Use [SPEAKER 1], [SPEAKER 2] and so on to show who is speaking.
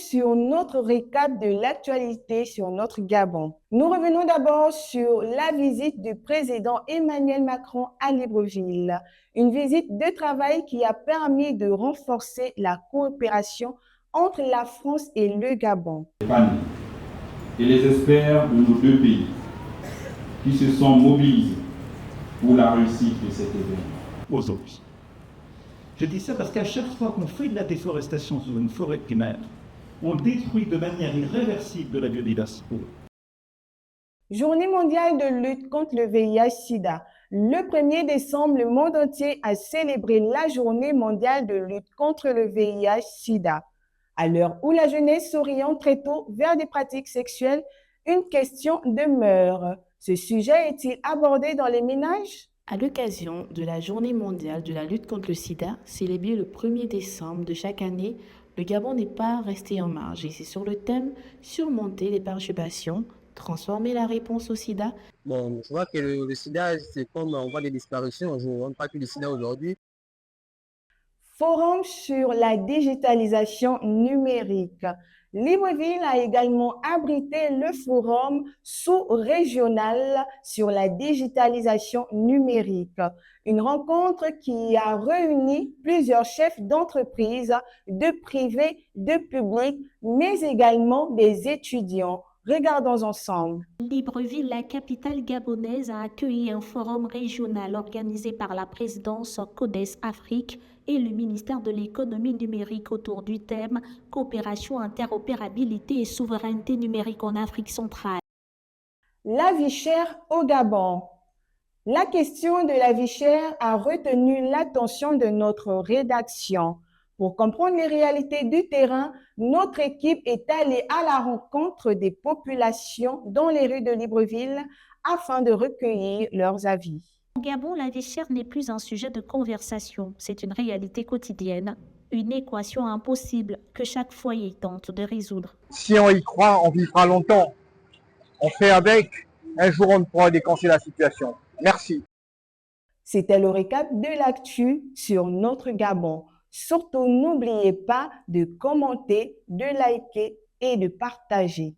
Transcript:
[SPEAKER 1] sur notre récap de l'actualité sur notre Gabon. Nous revenons d'abord sur la visite du président Emmanuel Macron à Libreville, une visite de travail qui a permis de renforcer la coopération entre la France et le Gabon.
[SPEAKER 2] Et les experts de nos deux pays qui se sont mobilisés pour la réussite de cet événement.
[SPEAKER 3] Aujourd'hui. Je dis ça parce qu'à chaque fois qu'on fait de la déforestation sur une forêt primaire, on détruit de manière irréversible de la biodiversité.
[SPEAKER 1] Journée mondiale de lutte contre le VIH-Sida. Le 1er décembre, le monde entier a célébré la journée mondiale de lutte contre le VIH-Sida. À l'heure où la jeunesse s'oriente très tôt vers des pratiques sexuelles, une question demeure. Ce sujet est-il abordé dans les ménages?
[SPEAKER 4] À l'occasion de la Journée mondiale de la lutte contre le sida, célébrée le 1er décembre de chaque année, le Gabon n'est pas resté en marge. Et c'est sur le thème « Surmonter les perturbations, transformer la réponse au sida ».
[SPEAKER 5] Bon, je vois que le sida, c'est comme on voit des disparitions. Je ne vois pas que le sida aujourd'hui.
[SPEAKER 1] Forum sur la digitalisation numérique. Libreville a également abrité le forum sous-régional sur la digitalisation numérique, une rencontre qui a réuni plusieurs chefs d'entreprise, de privés, de publics, mais également des étudiants. Regardons ensemble.
[SPEAKER 6] Libreville, la capitale gabonaise, a accueilli un forum régional organisé par la présidence CODES Afrique et le ministère de l'économie numérique autour du thème « Coopération, interopérabilité et souveraineté numérique en Afrique centrale ».
[SPEAKER 1] La vie chère au Gabon. La question de la vie chère a retenu l'attention de notre rédaction. Pour comprendre les réalités du terrain, notre équipe est allée à la rencontre des populations dans les rues de Libreville afin de recueillir leurs avis.
[SPEAKER 6] Au Gabon, la vie chère n'est plus un sujet de conversation, c'est une réalité quotidienne, une équation impossible que chaque foyer tente de résoudre.
[SPEAKER 7] Si on y croit, on vivra longtemps. On fait avec, un jour on pourra décancer la situation. Merci.
[SPEAKER 1] C'était le récap de l'actu sur notre Gabon. Surtout, n'oubliez pas de commenter, de liker et de partager.